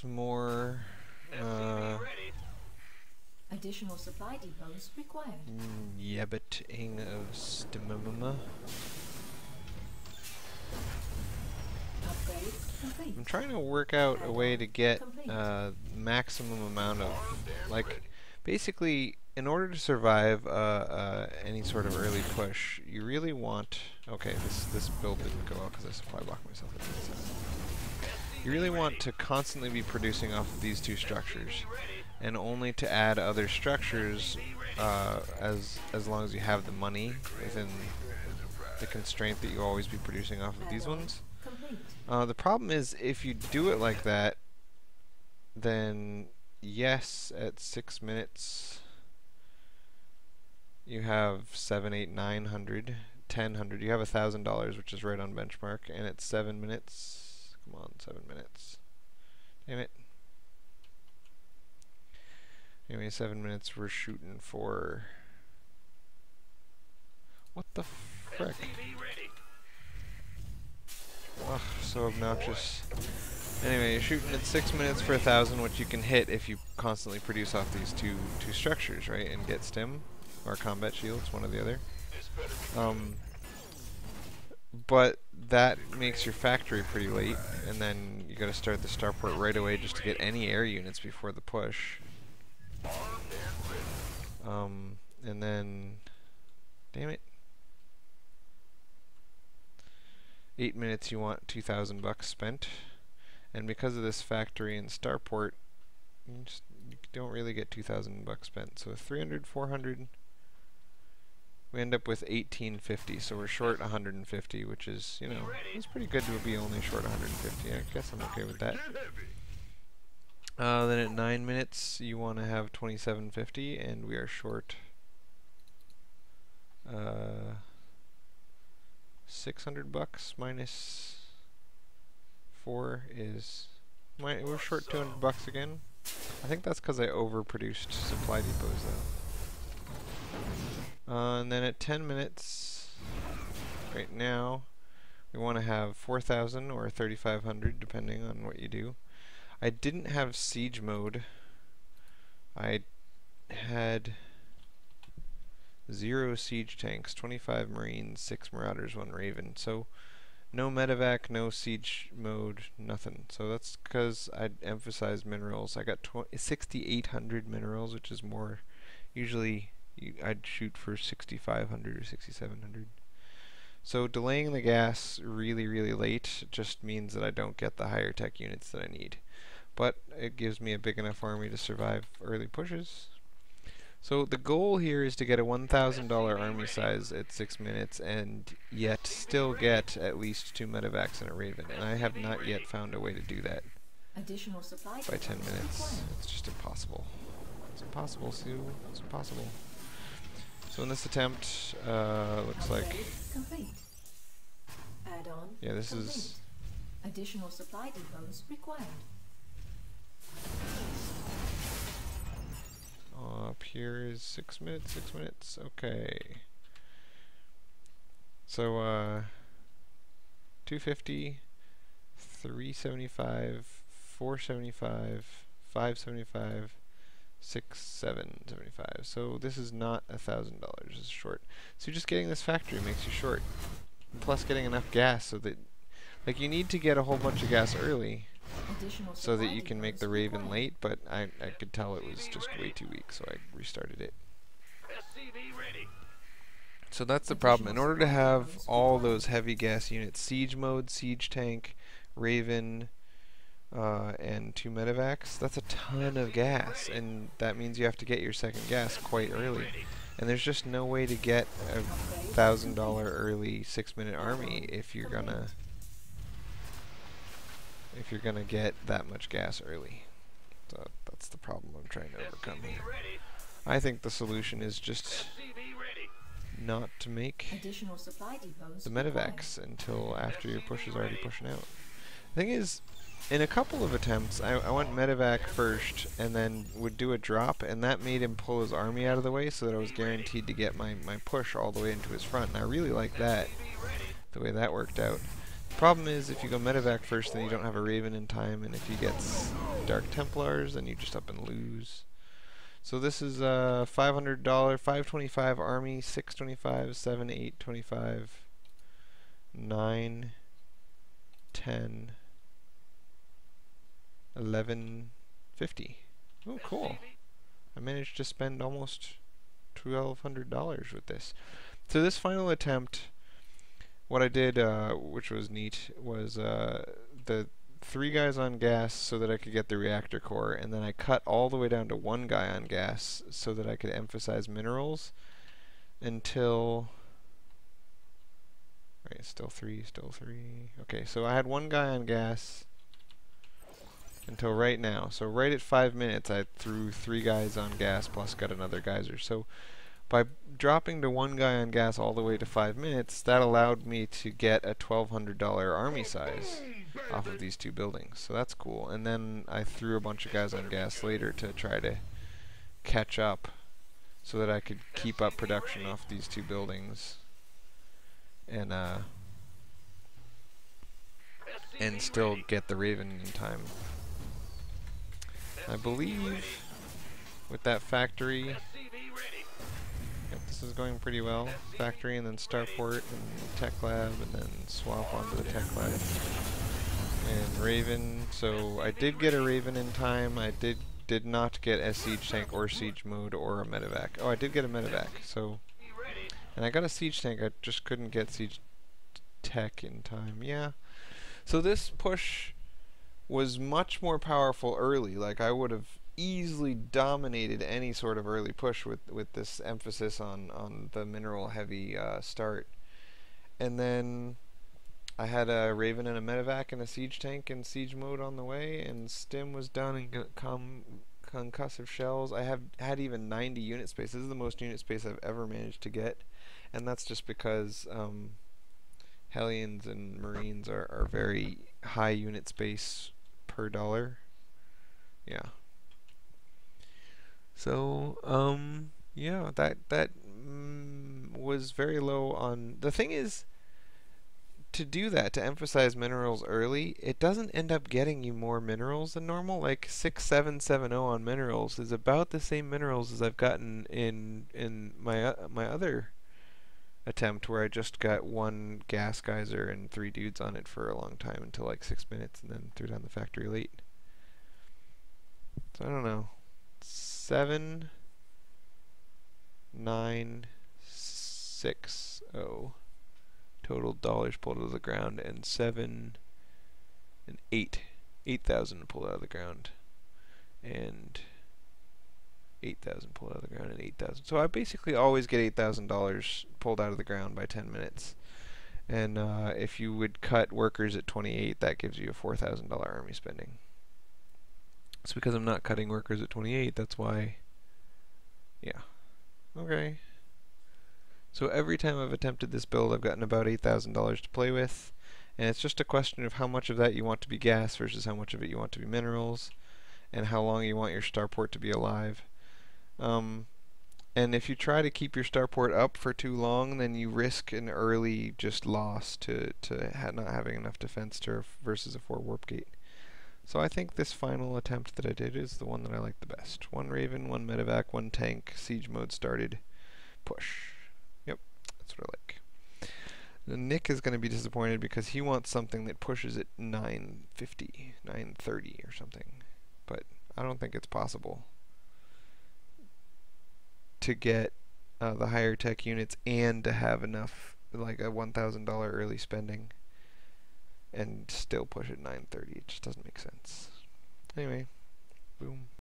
some more Additional supply depots required. yabboting of stmmm. Upgrade complete. I'm trying to work out a way to get maximum amount of, like, basically, in order to survive any sort of early push, you really want. Okay, this build didn't go well because I supply blocked myself at the side. You really want to constantly be producing off of these two structures, and only to add other structures as long as you have the money within the constraint that you always be producing off of these ones. The problem is, if you do it like that, then yes, at 6 minutes you have 7, 8, 900, 1,000. You have $1,000, which is right on benchmark, and at 7 minutes, come on, 7 minutes. Damn it. Anyway, 7 minutes, we're shooting for. What the frick? Ugh, so obnoxious. Anyway, you're shooting at 6 minutes for 1,000, which you can hit if you constantly produce off these two structures, right? And get stim or combat shields, one or the other. But that makes your factory pretty late, and then you gotta start the starport right away just to get any air units before the push. And then, damn it. 8 minutes you want $2,000 spent, and because of this factory and starport, you don't really get $2,000 spent. So 300, 400, we end up with 1,850. So we're short 150, which is, you know, it's pretty good to be only short 150. I guess I'm okay with that. Then at 9 minutes you want to have 2,750, and we are short $600 minus 4 is we're short $200 again. I think that's because I overproduced supply depots though. And then at 10 minutes, right now, we want to have 4,000 or 3,500 depending on what you do. I didn't have siege mode. I had 0 siege tanks, 25 marines, 6 marauders, 1 raven. So no medevac, no siege mode, nothing. So that's because I emphasized minerals. I got 6,800 minerals, which is more. Usually I'd shoot for 6,500 or 6,700. So delaying the gas really, really late just means that I don't get the higher tech units that I need. But it gives me a big enough army to survive early pushes. So the goal here is to get a $1,000 army size at 6 minutes and yet still get at least 2 medevacs and a raven. And I have not yet found a way to do that by 10 minutes. It's just impossible. It's impossible, Sue. It's impossible. So in this attempt, looks like, yeah, this is additional supply depots required. Up here is 6 minutes, 6 minutes, okay. So, 250, 375, 475, 575, 775. So this is not $1,000, it's short. So just getting this factory makes you short. Plus getting enough gas so that, like, you need to get a whole bunch of gas early so that you can make the Raven late, but I could tell it was just way too weak, so I restarted it. So that's the problem. In order to have all those heavy gas units, siege mode, siege tank, Raven, and 2 medevacs, that's a ton of gas, and that means you have to get your second gas quite early. And there's just no way to get a $1,000 early 6-minute army if you're gonna get that much gas early. So that's the problem I'm trying to overcome here. I think the solution is just not to make the medevacs until after your push is already pushing out. The thing is, in a couple of attempts, I went medevac first and then would do a drop, and that made him pull his army out of the way so that I was guaranteed to get my push all the way into his front, and I really liked that, the way that worked out. Problem is, if you go medevac first, then you don't have a Raven in time, and if he gets Dark Templars, then you just up and lose. So this is $500, 525 army, 625, 7, 8, 25, 9, 10, 11, 50. Oh, cool. I managed to spend almost $1,200 with this. So this final attempt, what I did, which was neat, was the 3 guys on gas so that I could get the reactor core, and then I cut all the way down to 1 guy on gas so that I could emphasize minerals until... Right, still 3, still 3. Okay, so I had 1 guy on gas until right now. So right at 5 minutes, I threw 3 guys on gas plus got another geyser. So by dropping to 1 guy on gas all the way to 5 minutes, that allowed me to get a $1,200 army size off of these 2 buildings. So that's cool. And then I threw a bunch of guys on gas later to try to catch up so that I could keep up production off these 2 buildings and still get the Raven in time. I believe with that factory, yep, this is going pretty well. Factory and then Starport and Tech Lab and then swap onto the Tech Lab. And Raven, so I did get a Raven in time. I did not get a siege tank or siege mode or a medevac. Oh, I did get a medevac, so... And I got a siege tank, I just couldn't get siege tech in time. Yeah. So this push was much more powerful early. Like, I would have easily dominated any sort of early push with this emphasis on the mineral heavy start. And then I had a Raven and a medevac and a siege tank in siege mode on the way, and stim was done and concussive shells. I had even 90 unit space. This is the most unit space I've ever managed to get, and that's just because Hellions and Marines are very high unit space per dollar. Yeah. So yeah, that was very low on. The thing is, to do that, to emphasize minerals early, it doesn't end up getting you more minerals than normal. Like 6770 on minerals is about the same minerals as I've gotten in my other attempt, where I just got 1 gas geyser and 3 dudes on it for a long time until like 6 minutes, and then threw down the factory late. So I don't know. 7, 9, 6, 0 total dollars pulled out of the ground, and 7 and 8,000 pulled out of the ground, and 8,000 pulled out of the ground, and 8,000. So I basically always get $8,000 pulled out of the ground by 10 minutes. And if you would cut workers at 28, that gives you a $4,000 army spending. It's because I'm not cutting workers at 28, that's why. Yeah. Okay. So every time I've attempted this build, I've gotten about $8,000 to play with, and it's just a question of how much of that you want to be gas versus how much of it you want to be minerals, and how long you want your starport to be alive. And if you try to keep your starport up for too long, then you risk an early just loss to not having enough defense turf versus a 4 warp gate. So I think this final attempt that I did is the one that I like the best. 1 Raven, 1 medevac, 1 tank, siege mode started, push. Yep, that's what I like. Nick is going to be disappointed because he wants something that pushes at 950, 930 or something. But I don't think it's possible to get the higher tech units and to have enough, like a $1,000 early spending, and still push at 930. It just doesn't make sense. Anyway, boom.